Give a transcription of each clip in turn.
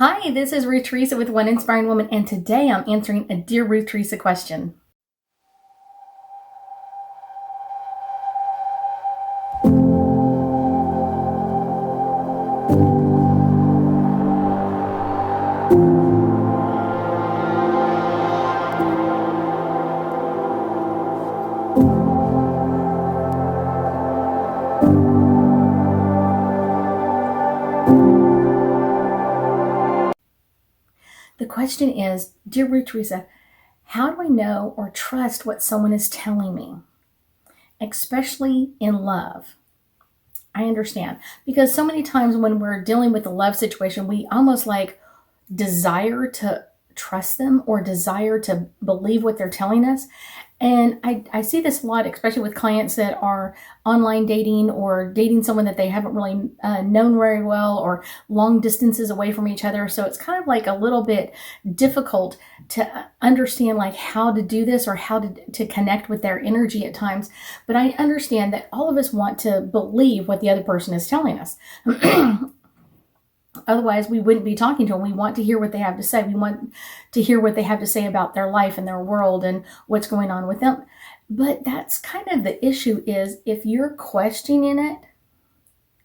Hi, this is Ruth Theresa with One Inspiring Woman, and today I'm answering a Dear Ruth Theresa question. The question is, Dear Ruth Theresa, how do I know or trust what someone is telling me, especially in love? I understand, because so many times when we're dealing with a love situation, we almost like desire to trust them or desire to believe what they're telling us. And I see this a lot, especially with clients that are online dating or dating someone that they haven't really known very well, or long distances away from each other. So it's kind of like a little bit difficult to understand like how to do this or how to connect with their energy at times. But I understand that all of us want to believe what the other person is telling us. Otherwise, we wouldn't be talking to them. We want to hear what they have to say. We want to hear what they have to say about their life and their world and what's going on with them. But that's kind of the issue, is if you're questioning it,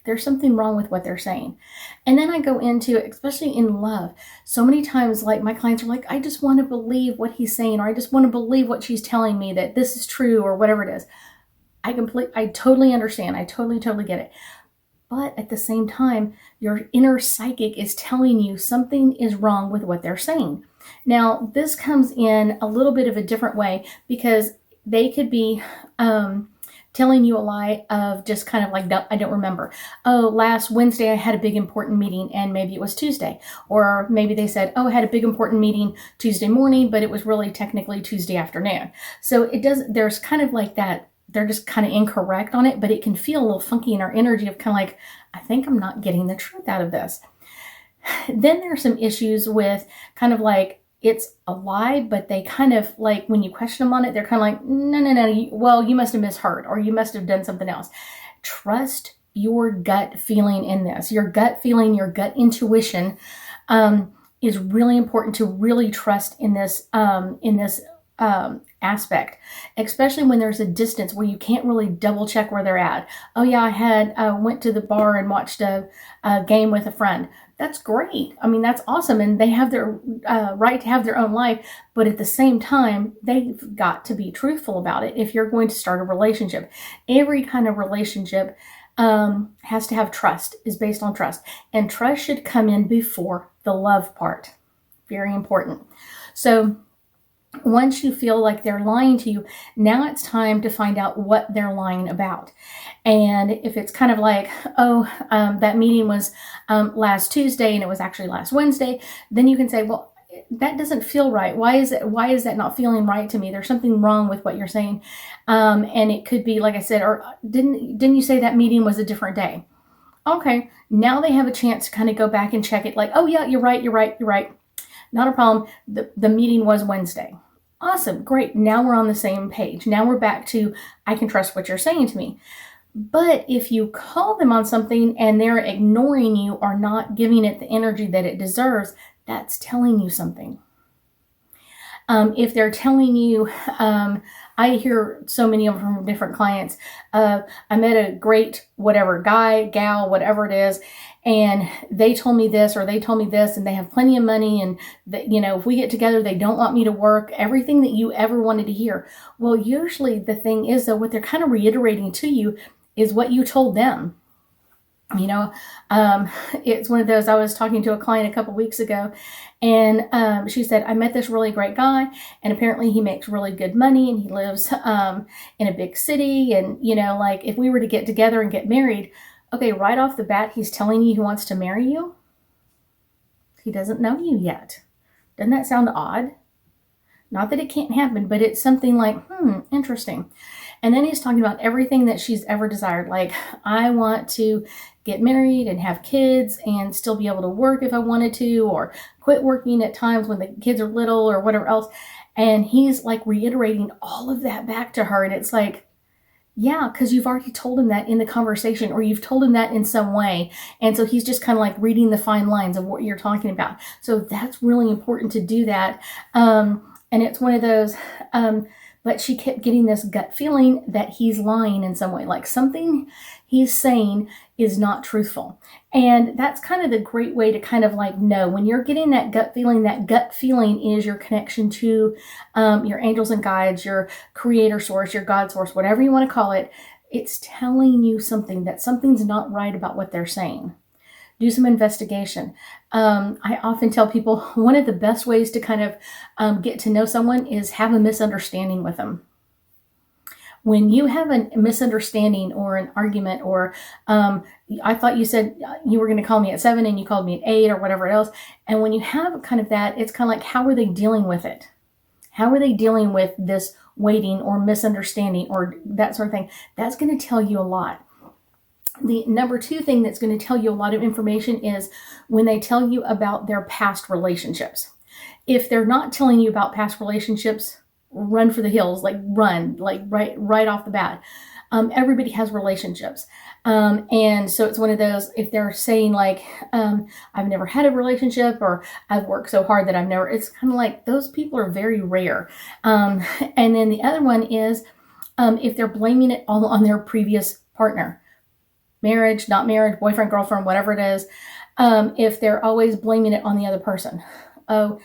there's something wrong with what they're saying. And then I go into, especially in love, so many times, like my clients are like, I just want to believe what he's saying, or I just want to believe what she's telling me, that this is true, or whatever it is. I totally understand. I totally get it. But at the same time, your inner psychic is telling you something is wrong with what they're saying. Now, this comes in a little bit of a different way, because they could be telling you a lie of just kind of like, I don't remember. Oh, last Wednesday I had a big important meeting, and maybe it was Tuesday. Or maybe they said, oh, I had a big important meeting Tuesday morning, but it was really technically Tuesday afternoon. So there's kind of like that. They're just kind of incorrect on it, but it can feel a little funky in our energy of kind of like, I think I'm not getting the truth out of this. Then there's some issues with kind of like, it's a lie, but they kind of like, when you question them on it, they're kind of like, no, you must have misheard, or you must have done something else. Trust your gut feeling in this. Your gut feeling, your gut intuition is really important to really trust in this aspect, especially when there's a distance where you can't really double check where they're at. Oh yeah, I went to the bar and watched a game with a friend. That's great. I mean, that's awesome. And they have their right to have their own life. But at the same time, they've got to be truthful about it if you're going to start a relationship. Every kind of relationship has to have trust, is based on trust. And trust should come in before the love part. Very important. So once you feel like they're lying to you, now it's time to find out what they're lying about. And if it's kind of like, that meeting was last Tuesday and it was actually last Wednesday, then you can say, well, that doesn't feel right. Why is that not feeling right to me? There's something wrong with what you're saying. And it could be, like I said, or didn't you say that meeting was a different day? Okay, now they have a chance to kind of go back and check it, like, oh yeah, you're right. Not a problem. The meeting was Wednesday. Awesome. Great. Now we're on the same page. Now we're back to, I can trust what you're saying to me. But if you call them on something and they're ignoring you or not giving it the energy that it deserves, that's telling you something. If they're telling you, I hear so many of them from different clients. I met a great whatever guy, gal, whatever it is, and they told me this or they told me this, and they have plenty of money, and that, if we get together, they don't want me to work. Everything that you ever wanted to hear. Well, usually the thing is, though, what they're kind of reiterating to you is what you told them. It's one of those. I was talking to a client a couple weeks ago, and she said, I met this really great guy, and apparently he makes really good money, and he lives in a big city, and like, if we were to get together and get married, okay, right off the bat, he's telling you he wants to marry you. He doesn't know you yet. Doesn't that sound odd? Not that it can't happen, but it's something like, interesting. And then he's talking about everything that she's ever desired. Like, I want to get married and have kids and still be able to work if I wanted to, or quit working at times when the kids are little or whatever else. And he's like reiterating all of that back to her. And it's like, Yeah, because you've already told him that in the conversation, or you've told him that in some way. And so he's just kind of like reading the fine lines of what you're talking about. So that's really important to do that. And it's one of those, but she kept getting this gut feeling that he's lying in some way, like something he's saying is not truthful. And that's kind of the great way to kind of like know when you're getting that gut feeling is your connection to your angels and guides, your creator source, your God source, whatever you want to call it. It's telling you something, that something's not right about what they're saying. Do some investigation. I often tell people one of the best ways to kind of get to know someone is have a misunderstanding with them. When you have a misunderstanding or an argument, or I thought you said you were going to call me at 7 and you called me at 8 or whatever else. And when you have kind of that, it's kind of like, how are they dealing with it? How are they dealing with this waiting or misunderstanding or that sort of thing? That's going to tell you a lot. The number 2 thing that's going to tell you a lot of information is when they tell you about their past relationships. If they're not telling you about past relationships, run for the hills, like run, like right off the bat. Everybody has relationships. And so it's one of those, if they're saying like, I've never had a relationship, or I've worked so hard that I've never, it's kind of like those people are very rare. And then the other one is if they're blaming it all on their previous partner. Marriage, not marriage, boyfriend, girlfriend, whatever it is, if they're always blaming it on the other person. Oh,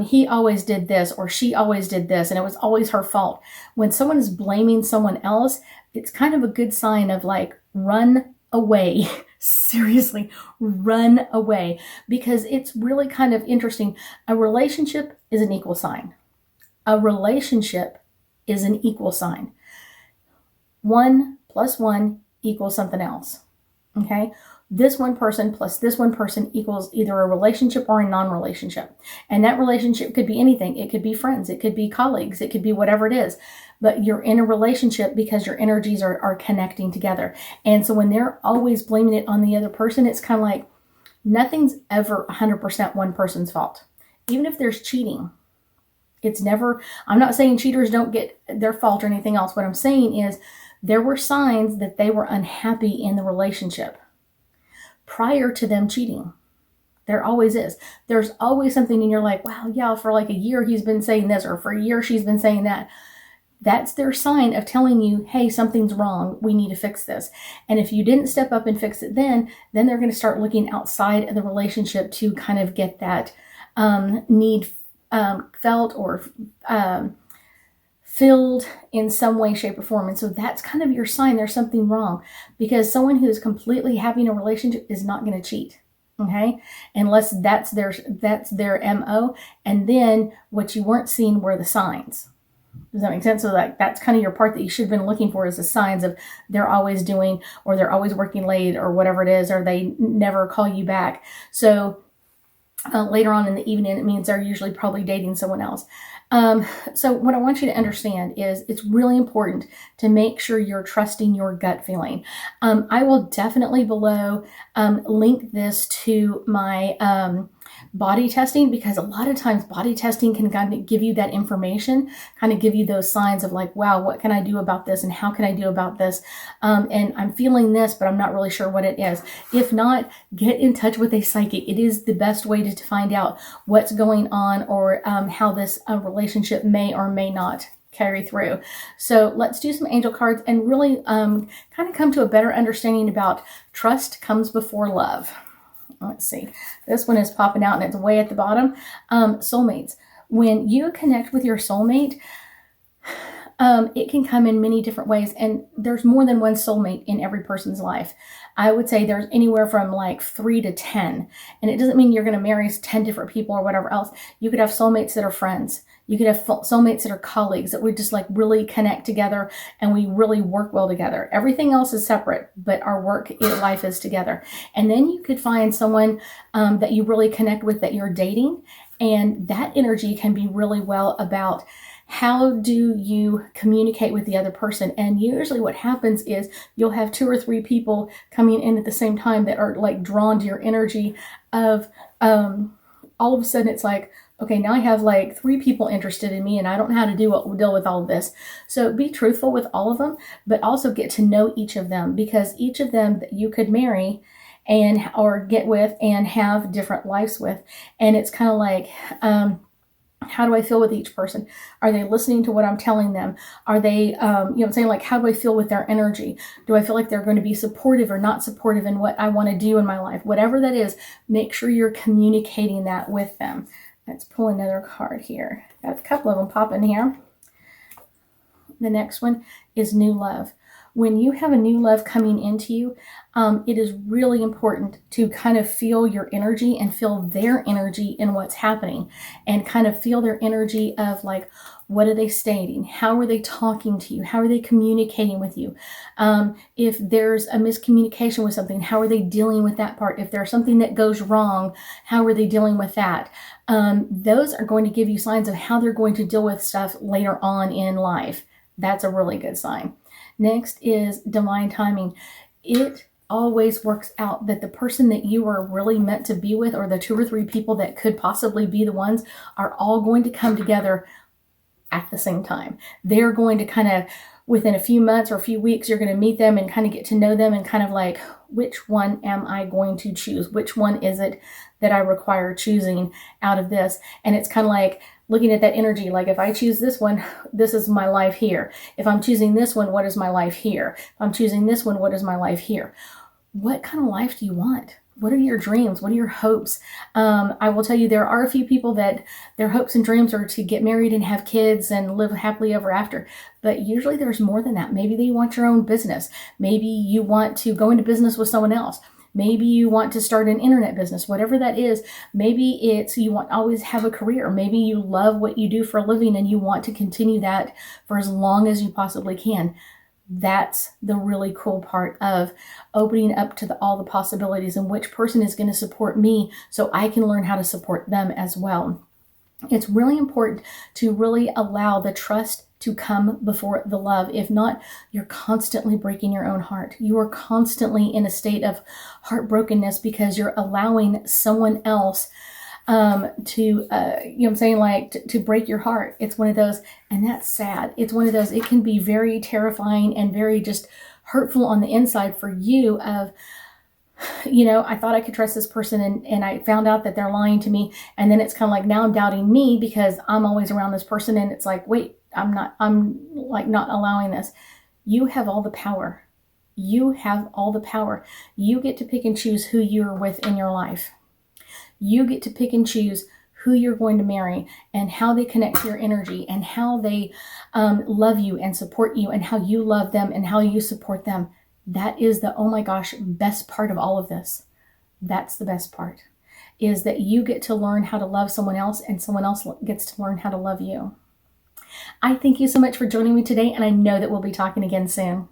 he always did this, or she always did this, and it was always her fault. When someone is blaming someone else, it's kind of a good sign of like, run away. Seriously, run away. Because it's really kind of interesting. A relationship is an equal sign. A relationship is an equal sign. 1 + 1 equals something else. Okay? This one person plus this one person equals either a relationship or a non-relationship. And that relationship could be anything. It could be friends. It could be colleagues. It could be whatever it is. But you're in a relationship because your energies are connecting together. And so when they're always blaming it on the other person, it's kind of like nothing's ever 100% one person's fault. Even if there's cheating, it's never, I'm not saying cheaters don't get their fault or anything else. What I'm saying is there were signs that they were unhappy in the relationship prior to them cheating. There always is. There's always something and you're like, wow, yeah, for like a year he's been saying this, or for a year she's been saying that. That's their sign of telling you, hey, something's wrong. We need to fix this. And if you didn't step up and fix it then they're going to start looking outside of the relationship to kind of get that need felt or filled in some way, shape, or form. And so that's kind of your sign there's something wrong, because someone who is completely happy in a relationship is not going to cheat. Okay? Unless that's their MO. And then what you weren't seeing were the signs. Does that make sense? So that's kind of your part that you should have been looking for, is the signs of they're always doing, or they're always working late, or whatever it is, or they never call you back. So later on in the evening, it means they're usually probably dating someone else. So what I want you to understand is it's really important to make sure you're trusting your gut feeling. I will definitely below link this to my body testing, because a lot of times body testing can kind of give you that information, kind of give you those signs of like, wow, what can I do about this, and how can I do about this? And I'm feeling this, but I'm not really sure what it is. If not, get in touch with a psychic. It is the best way to find out what's going on, or how this relationship may or may not carry through. So let's do some angel cards and really kind of come to a better understanding about trust comes before love. Let's see. This one is popping out and it's way at the bottom. Soulmates. When you connect with your soulmate, it can come in many different ways, and there's more than one soulmate in every person's life. I would say there's anywhere from like 3 to 10, and it doesn't mean you're going to marry 10 different people or whatever else. You could have soulmates that are friends. You could have soulmates that are colleagues, that we just like really connect together and we really work well together. Everything else is separate, but our work life is together. And then you could find someone that you really connect with, that you're dating, and that energy can be really well about how do you communicate with the other person. And usually what happens is you'll have 2 or 3 people coming in at the same time that are like drawn to your energy of all of a sudden it's like, Okay, now I have like 3 people interested in me and I don't know how to deal with all of this. So be truthful with all of them, but also get to know each of them, because each of them that you could marry and or get with and have different lives with. And it's kind of like, how do I feel with each person? Are they listening to what I'm telling them? Are they, I'm saying, like, how do I feel with their energy? Do I feel like they're going to be supportive or not supportive in what I want to do in my life? Whatever that is, make sure you're communicating that with them. Let's pull another card here. Got a couple of them popping here. The next one is new love. When you have a new love coming into you, it is really important to kind of feel your energy and feel their energy in what's happening, and kind of feel their energy of like, what are they stating? How are they talking to you? How are they communicating with you? If there's a miscommunication with something, how are they dealing with that part? If there's something that goes wrong, how are they dealing with that? Those are going to give you signs of how they're going to deal with stuff later on in life. That's a really good sign. Next is divine timing. It always works out that the person that you are really meant to be with, or the 2 or 3 people that could possibly be the ones, are all going to come together at the same time. They're going to kind of, within a few months or a few weeks, you're going to meet them and kind of get to know them, and kind of like, which one am I going to choose? Which one is it that I require choosing out of this? And it's kind of like looking at that energy, like, if I choose this one, this is my life here. If I'm choosing this one, what is my life here? If I'm choosing this one, what is my life here? What kind of life do you want? What are your dreams? What are your hopes? I will tell you, there are a few people that their hopes and dreams are to get married and have kids and live happily ever after. But usually there's more than that. Maybe they want your own business. Maybe you want to go into business with someone else. Maybe you want to start an internet business, whatever that is. Maybe it's you want to always have a career. Maybe you love what you do for a living and you want to continue that for as long as you possibly can. That's the really cool part of opening up to all the possibilities, and which person is going to support me so I can learn how to support them as well. It's really important to really allow the trust to come before the love. If not, you're constantly breaking your own heart. You are constantly in a state of heartbrokenness because you're allowing someone else to break your heart. It's one of those, and that's sad. It's one of those, it can be very terrifying and very just hurtful on the inside for you of, I thought I could trust this person, and I found out that they're lying to me. And then it's kind of like, now I'm doubting me because I'm always around this person. And it's like, wait, I'm not allowing this. You have all the power. You have all the power. You get to pick and choose who you're with in your life. You get to pick and choose who you're going to marry and how they connect to your energy and how they love you and support you and how you love them and how you support them. That is the, oh my gosh, best part of all of this. That's the best part, is that you get to learn how to love someone else and someone else gets to learn how to love you. I thank you so much for joining me today, and I know that we'll be talking again soon.